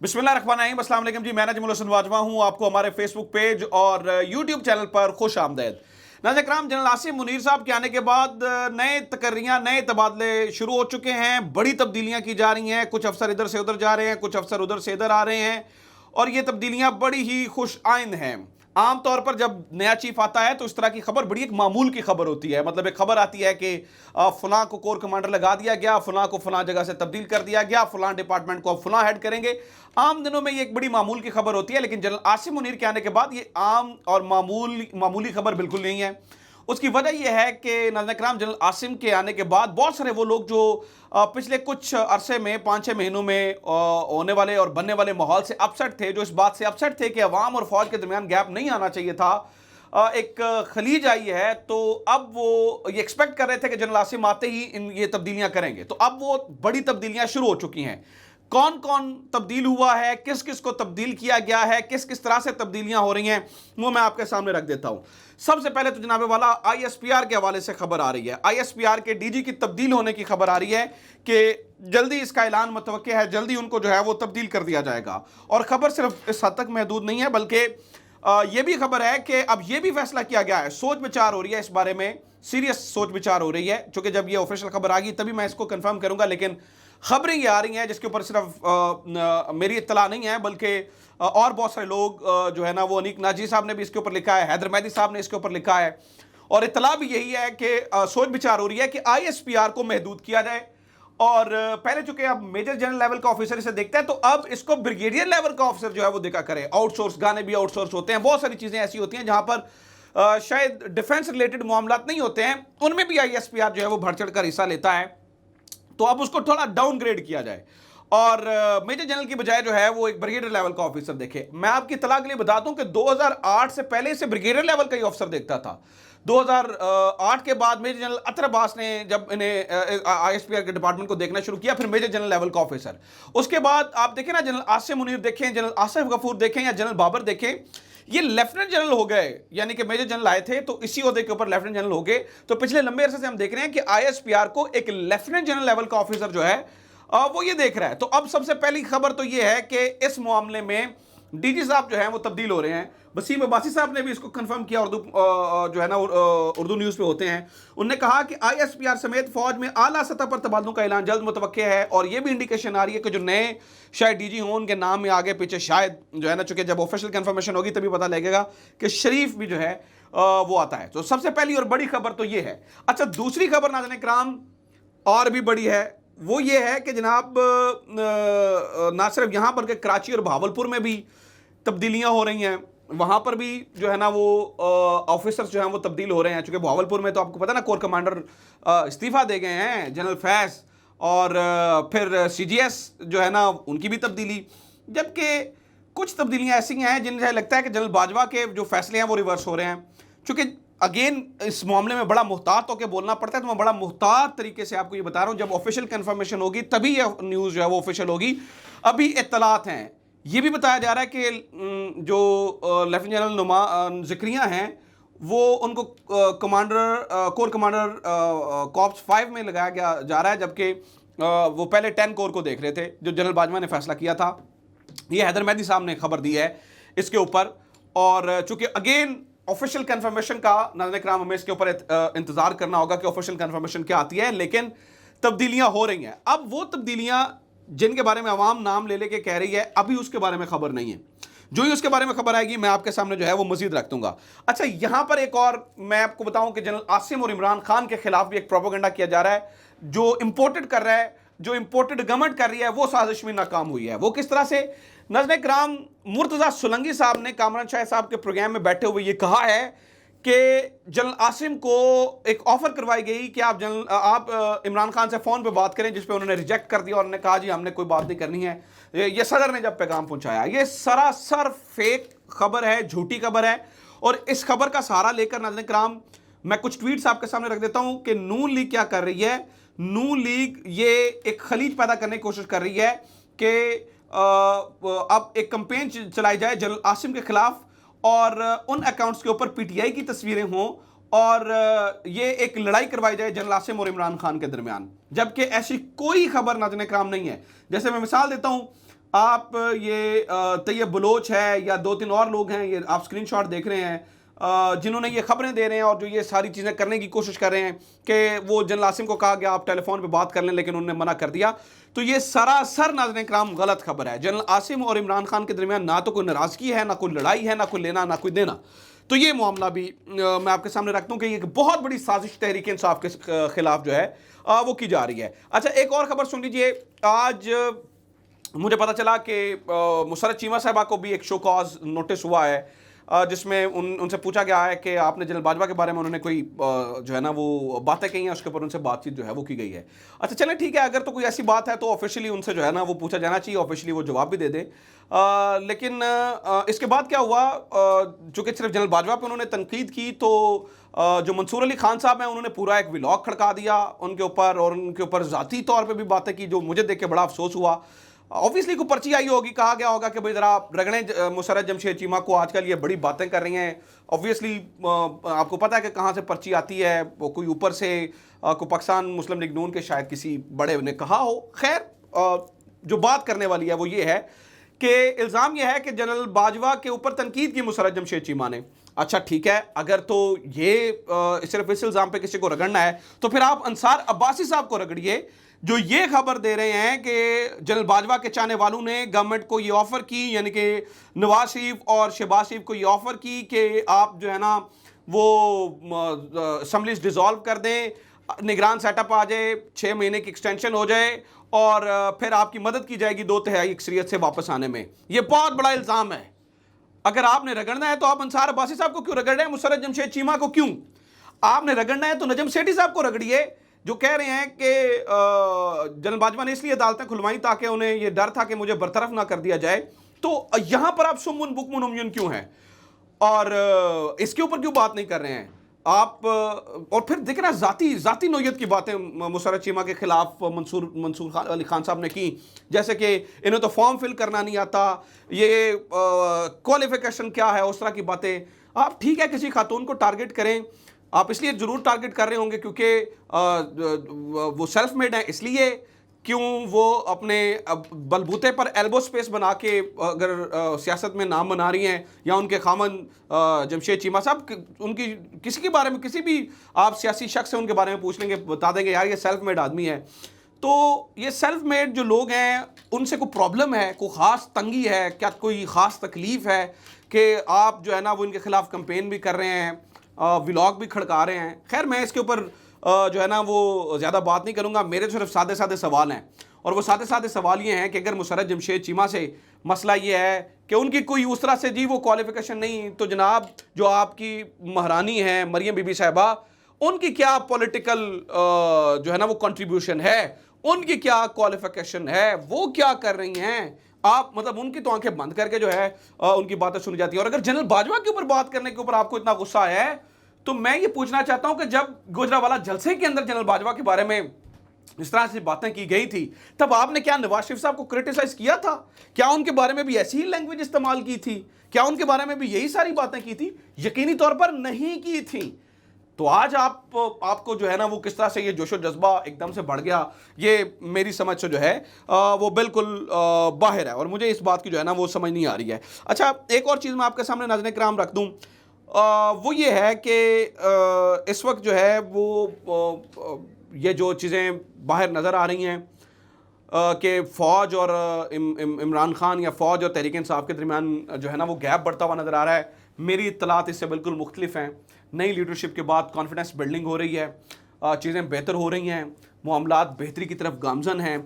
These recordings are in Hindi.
बिस्मिल्लाहिर्रहमानिर्रहीम, अस्सलाम वालेकुम जी। मैं नजमुल हसन वाजवा हूँ। आपको हमारे फेसबुक पेज और यूट्यूब चैनल पर खुश आमदेद। नाज़रीन इकराम, जनरल आसिम मुनीर साहब के आने के बाद नए तकर्रियाँ, नए तबादले शुरू हो चुके हैं। बड़ी तब्दीलियाँ की जा रही हैं। कुछ अफसर इधर से उधर जा रहे हैं, कुछ अफसर उधर से इधर आ रहे हैं और ये तब्दीलियाँ बड़ी ही खुश आइंद हैं। आम तौर पर जब नया चीफ आता है तो इस तरह की खबर बड़ी एक मामूल की खबर होती है। मतलब एक खबर आती है कि फलां को कोर कमांडर लगा दिया गया, फलां को फलां जगह से तब्दील कर दिया गया, फलां डिपार्टमेंट को अब फलां हेड करेंगे। आम दिनों में ये एक बड़ी मामूल की खबर होती है, लेकिन जनरल आसिम मुनीर के आने के बाद ये आम और मामूली खबर बिल्कुल नहीं है। उसकी वजह यह है कि नाज़रीन इकराम, जनरल आसिम के आने के बाद बहुत सारे वो लोग जो पिछले कुछ अरसे में 5-6 महीनों में होने वाले और बनने वाले माहौल से अपसेट थे, जो इस बात से अपसेट थे कि अवाम और फौज के दरमियान गैप नहीं आना चाहिए था, एक खलीज आई है। तो अब वो ये एक्सपेक्ट कर रहे थे कि जनरल आसिम आते ही ये तब्दीलियां करेंगे। तो अब वो बड़ी तब्दीलियां शुरू हो चुकी हैं। कौन कौन तब्दील हुआ है, किस किस को तब्दील किया गया है, किस किस तरह से तब्दीलियां हो रही हैं, वो मैं आपके सामने रख देता हूं। सबसे पहले तो जनाबे वाला ISPR के हवाले से खबर आ रही है। ISPR के DG की तब्दील होने की खबर आ रही है कि जल्दी इसका ऐलान मुतवक्के है, जल्दी उनको जो है वो तब्दील कर दिया जाएगा। और खबर सिर्फ इस हद तक महदूद नहीं है, बल्कि यह भी खबर है कि अब यह भी फैसला किया गया है, सोच विचार हो रही है इस बारे में, सीरियस सोच विचार हो रही है। चूंकि जब यह ऑफिशियल खबर आ गई तभी मैं इसको कंफर्म करूंगा, लेकिन खबरें ये आ रही हैं जिसके ऊपर सिर्फ मेरी इत्तला नहीं है, बल्कि और बहुत सारे लोग जो है ना, वो अनीक नाजी साहब ने भी इसके ऊपर लिखा है, हैदर मेहदी साहब ने इसके ऊपर लिखा है, और इत्तला भी यही है कि सोच विचार हो रही है कि ISPR को महदूद किया जाए। और पहले चूंकि अब मेजर जनरल लेवल का ऑफिसर इसे देखता है, तो अब इसको ब्रिगेडियर लेवल का ऑफिसर जो है वो देखा करे। आउटसोर्स गाने भी आउटसोर्स होते हैं, बहुत सारी चीजें ऐसी होती हैं जहां पर शायद डिफेंस रिलेटेड मामला नहीं होते हैं, उनमें भी ISPR जो है वो बढ़ चढ़ कर हिस्सा लेता है। तो अब उसको थोड़ा डाउनग्रेड किया जाए और मेजर जनरल की बजाय जो है वो एक ब्रिगेडियर लेवल का ऑफिसर देखे। मैं आपकी इत्तला के लिए बता दूं कि 2008 से पहले से ब्रिगेडियर लेवल का ही ऑफिसर देखता था। 2008 के बाद मेजर जनरल अतर अब्बास ने जब इन्हें ISPR के डिपार्टमेंट को देखना शुरू किया, फिर मेजर जनरल लेवल का ऑफिसर। उसके बाद आप देखें ना, जनरल आसिम मुनीर देखें, जनरल आसिफ गफूर देखें या जनरल बाबर देखें, ये लेफ्टिनेंट जनरल हो गए। यानी कि मेजर जनरल आए थे तो इसी ओहदे के ऊपर लेफ्टिनेंट जनरल हो गए। तो पिछले लंबे अरसे से हम देख रहे हैं कि ISPR को एक लेफ्टिनेंट जनरल लेवल का ऑफिसर जो है वो ये देख रहा है। तो अब सबसे पहली खबर तो ये है कि इस मामले में DG साहब जो है वो तब्दील हो रहे हैं। वसीम अब्बासी साहब ने भी इसको कंफर्म किया, उर्दू जो है ना उर्दू न्यूज़ पे होते हैं। उन्होंने कहा कि ISPR समेत फौज में आला सतह पर तबादलों का ऐलान जल्द मुतवक्के है। और ये भी इंडिकेशन आ रही है कि जो नए शायद DG हों, उनके नाम में आगे पीछे शायद जो है ना, चूंकि जब ऑफिशियल कंफर्मेशन होगी तभी पता लगेगा कि शरीफ भी जो है वो आता है। तो सबसे पहली और बड़ी खबर तो ये है। अच्छा, दूसरी खबर नाज़रीन इकराम और भी बड़ी है, वो ये है कि जनाब ना सिर्फ यहाँ पर कि कराची और भावलपुर में भी तब्दीलियाँ हो रही हैं, वहाँ पर भी जो है ना वो ऑफिसर्स जो हैं वो तब्दील हो रहे हैं। चूँकि भावलपुर में तो आपको पता ना, कोर कमांडर इस्तीफ़ा दे गए हैं, जनरल फैज़, और फिर CGS जो है ना उनकी भी तब्दीली। जबकि कुछ तब्दीलियाँ ऐसी हैं जिनसे लगता है कि जनरल बाजवा के जो फैसले हैं वो रिवर्स हो रहे हैं। चूँकि अगेन इस मामले में बड़ा मुहतात होकर बोलना पड़ता है, तो मैं बड़ा मुहतात तरीके से आपको ये बता रहा हूँ। जब ऑफिशियल कंफर्मेशन होगी तभी ये न्यूज़ जो है वो ऑफिशियल होगी। अभी इत्तलात हैं, ये भी बताया जा रहा है कि जो लेफ्टिनेंट जनरल ज़िक्रिया हैं वो उनको कोर कमांडर कॉर्प्स 5 में लगाया गया जा रहा है, जबकि वो पहले 10 कोर को देख रहे थे, जो जनरल बाजवा ने फैसला किया था। ये हैदर मेहदी साहब ने खबर दी है इसके ऊपर। और चूंकि अगेन ऑफिशियल कंफर्मेशन का नाज़रीन इकराम हमें इसके ऊपर इंतजार करना होगा कि ऑफिशियल कंफर्मेशन क्या आती है, लेकिन तब्दीलियां हो रही हैं। अब वो तब्दीलियां जिनके बारे में आवाम नाम ले लेके कह रही है, अभी उसके बारे में खबर नहीं है। जो ही उसके बारे में खबर आएगी मैं आपके सामने जो है वो मजीद रख दूंगा। अच्छा, यहां पर एक और मैं आपको बताऊं कि जनरल आसिम और इमरान खान के खिलाफ भी एक प्रोपेगेंडा किया जा रहा है। जो इंपोर्टेड कर रहा है, जो इंपोर्टेड गवर्नमेंट कर रही है, वो साजिश में नाकाम हुई है। वो किस तरह से? नाज़रीन इकराम, मुर्तज़ा सोलंकी साहब ने कामरान शाह साहब के प्रोग्राम में बैठे हुए ये कहा है कि जनरल आसिम को एक ऑफर करवाई गई कि आप इमरान खान से फ़ोन पे बात करें, जिस पे उन्होंने रिजेक्ट कर दिया और उन्होंने कहा जी हमने कोई बात नहीं करनी है। ये सदर ने जब पैगाम पहुंचाया, ये सरासर फेक खबर है, झूठी खबर है। और इस खबर का सहारा लेकर नाज़रीन इकराम मैं कुछ ट्वीट्स आपके सामने रख देता हूं कि नून लीग क्या कर रही है। नून लीग ये एक खलीज पैदा करने की कोशिश कर रही है कि अब एक कैंपेन चलाई जाए जनरल आसिम के खिलाफ, और उन अकाउंट्स के ऊपर PTI की तस्वीरें हों, और ये एक लड़ाई करवाई जाए जनरल आसिम और इमरान खान के दरमियान। जबकि ऐसी कोई खबर नाज़रीन इकराम नहीं है। जैसे मैं मिसाल देता हूं, आप ये तैयब बलोच है या 2-3 और लोग हैं, ये आप स्क्रीनशॉट देख रहे हैं, जिन्होंने ये खबरें दे रहे हैं और जो ये सारी चीज़ें करने की कोशिश कर रहे हैं कि वो जनरल आसिम को कहा गया आप टेलीफोन पे बात कर लें, लेकिन उन्होंने मना कर दिया। तो ये सरासर नाज़रीन इकराम गलत खबर है। जनरल आसिम और इमरान खान के दरमियान ना तो कोई नाराज़गी है, ना कोई लड़ाई है, ना कोई लेना ना कोई देना। तो ये मामला भी मैं आपके सामने रखता हूँ कि ये बहुत बड़ी साजिश तहरीक इंसाफ के खिलाफ जो है वो की जा रही है। अच्छा, एक और खबर सुन लीजिए। आज मुझे पता चला कि मुसर्रत चीमा साहिबा को भी एक शो कॉज नोटिस हुआ है, जिसमें उनसे पूछा गया है कि आपने जनरल बाजवा के बारे में उन्होंने कोई जो है ना वो बातें कही हैं, उसके ऊपर उनसे बातचीत जो है वो की गई है। अच्छा चलें ठीक है, अगर तो कोई ऐसी बात है तो ऑफिशियली उनसे जो है ना वो पूछा जाना चाहिए, ऑफिशियली वो जवाब भी दे दे। लेकिन इसके बाद क्या हुआ, चूँकि सिर्फ जनरल बाजवा पर उन्होंने तनकीद की, तो जो मंसूर अली खान साहब हैं उन्होंने पूरा एक व्लॉग खड़का दिया उनके ऊपर, और उनके ऊपर ज़ाती तौर पर भी बातें की, जो मुझे देख के बड़ा अफसोस हुआ। ऑब्वियसली को पर्ची आई होगी, कहा गया होगा कि भाई जरा रगड़े मुसर्रत जमशेद चीमा को, आजकल ये बड़ी बातें कर रही हैं। ऑब्वियसली आपको पता है कि कहाँ से पर्ची आती है, वो कोई ऊपर से कोई पाकिस्तान मुस्लिम लीग नून के शायद किसी बड़े ने कहा हो। खैर जो बात करने वाली है वो ये है कि इल्ज़ाम यह है कि जनरल बाजवा के ऊपर तनकीद की मुसर्रत जमशेद चीमा ने। अच्छा ठीक है, अगर तो ये सिर्फ इस इल्ज़ाम पे किसी को रगड़ना है तो फिर आप अंसार अब्बासी साहब को रगड़िए, जो ये खबर दे रहे हैं कि जनरल बाजवा के चाहने वालों ने गवर्नमेंट को ये ऑफ़र की, यानी कि नवाज शरीफ और शहबाज शरीफ को ये ऑफ़र की कि आप जो है ना वो असम्बलीज डिज़ोल्व कर दें, निगरान सेटअप आ जाए, 6 महीने की एक्सटेंशन हो जाए और फिर आपकी मदद की जाएगी 2/3 अक्सरियत से वापस आने में। ये बहुत बड़ा इल्ज़ाम है। अगर आपने रगड़ना है तो आप अंसार अब्बासी साहब को क्यों रगड़ रहे हैं, मुसर्रत जमशेद चीमा को क्यों? आपने रगड़ना है तो नजम सेठी साहब को रगड़िए, जो कह रहे हैं कि जनरल बाजवा ने इसलिए अदालतें खुलवाई ताकि उन्हें यह डर था कि मुझे बरतरफ ना कर दिया जाए। तो यहां पर आप सुमुन बुकमुन उमयुन क्यों हैं और इसके ऊपर क्यों बात नहीं कर रहे हैं आप? और फिर देख ना जाती नोयत की बातें मुसर्रत चीमा के खिलाफ मंसूर अली खान साहब ने की, जैसे कि इन्हें तो फॉर्म फिल करना नहीं आता, ये क्वालिफिकेशन क्या है, उस तरह की बातें। आप ठीक है किसी खातून को टारगेट करें, आप इसलिए ज़रूर टारगेट कर रहे होंगे क्योंकि वो सेल्फ मेड है, इसलिए क्यों वो अपने बलबूते पर एल्बो स्पेस बना के अगर सियासत में नाम बना रही हैं, या उनके खामन जमशेद चीमा साहब, उनकी किसी के बारे में किसी भी आप सियासी शख्स से उनके बारे में पूछ लेंगे, बता देंगे यार ये सेल्फ मेड आदमी है। तो ये सेल्फ मेड जो लोग हैं उनसे कोई प्रॉब्लम है, कोई ख़ास तंगी है क्या, कोई ख़ास तकलीफ़ है कि आप जो है ना वो इनके ख़िलाफ़ कंपेन भी कर रहे हैं, व्लॉग भी खड़का रहे हैं? खैर मैं इसके ऊपर जो है ना वो ज़्यादा बात नहीं करूँगा। मेरे सिर्फ सादे सादे सवाल हैं, और वो सादे सादे सवाल ये हैं कि अगर मुसर्रत जमशेद चीमा से मसला ये है कि उनकी कोई उस तरह से जी वो क्वालिफिकेशन नहीं, तो जनाब जो आपकी महारानी है मरियम बीबी साहिबा, उनकी क्या पॉलिटिकल जो है ना वो कंट्रीब्यूशन है, उनकी क्या क्वालिफिकेशन है, वो क्या कर रही हैं? आप मतलब उनकी तो आंखें बंद करके जो है उनकी बातें सुनी जाती है। और अगर जनरल बाजवा के ऊपर बात करने के ऊपर आपको इतना गुस्सा है, तो मैं ये पूछना चाहता हूं कि जब गुजरावाला जलसे के अंदर जनरल बाजवा के बारे में इस तरह से बातें की गई थी, तब आपने क्या नवाज शरीफ साहब को क्रिटिसाइज किया था? क्या उनके बारे में भी ऐसी ही लैंग्वेज इस्तेमाल की थी? क्या उनके बारे में भी यही सारी बातें की थी? यकीनी तौर पर नहीं की थी। तो आज आपको जो है ना वो किस तरह से ये जोशो जज्बा एकदम से बढ़ गया, ये मेरी समझ से जो है वो बिल्कुल बाहर है, और मुझे इस बात की जो है ना वो समझ नहीं आ रही है। अच्छा एक और चीज़ मैं आपके सामने नाज़रीन किराम रख दूँ, वो ये है कि इस वक्त जो है वो ये जो चीज़ें बाहर नज़र आ रही हैं कि फ़ौज और इमरान खान या फ़ौज और तहरीक इंसाफ के दरमियान जो है ना वो गैप बढ़ता हुआ नज़र आ रहा है। मेरी इत्तलात इससे बिल्कुल मुख्तलिफ हैं। नई लीडरशिप के बाद कॉन्फिडेंस बिल्डिंग हो रही है, चीज़ें बेहतर हो रही हैं, मामलात बेहतरी की तरफ गामजन हैं,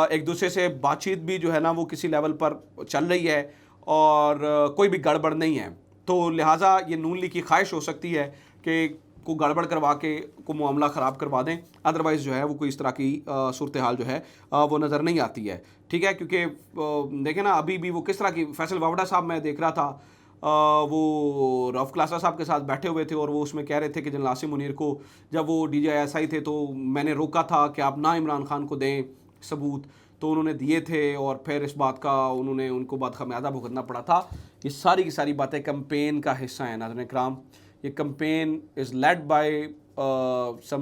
एक दूसरे से बातचीत भी जो है ना वो किसी लेवल पर चल रही है, और कोई भी गड़बड़ नहीं है। तो लिहाजा ये नून लीग की ख्वाहिश हो सकती है कि को गड़बड़ करवा के को मामला ख़राब करवा दें, अदरवाइज़ जो है वो कोई इस तरह की सूरत हाल जो है वो नज़र नहीं आती है। ठीक है, क्योंकि देखें ना अभी भी वो किस तरह की, फैसल वावड़ा साहब मैं देख रहा था, वो रऊफ़ क्लासा साहब के साथ बैठे हुए थे और वो उसमें कह रहे थे कि जनरल आसिम मुनीर को जब वो DJI थे तो मैंने रोका था कि आप ना इमरान खान को दें सबूत, तो उन्होंने दिए थे और फिर इस बात का उनको बाद खमियाजा भुगतना पड़ा था। ये सारी की सारी बातें कैंपेन का हिस्सा हैं नाज़रीन इकराम। ये कैंपेन इज़ लेड बाय सम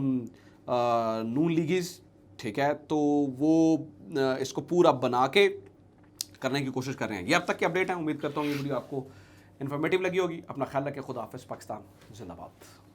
नून लीगीज़, ठीक है, तो वो इसको पूरा बना के करने की कोशिश कर रहे हैं। ये अब तक की अपडेट है, उम्मीद करता हूँ ये वीडियो आपको इन्फॉर्मेटिव लगी होगी। अपना ख्याल रखें, खुदा हाफिज़, पाकिस्तान जिंदाबाद।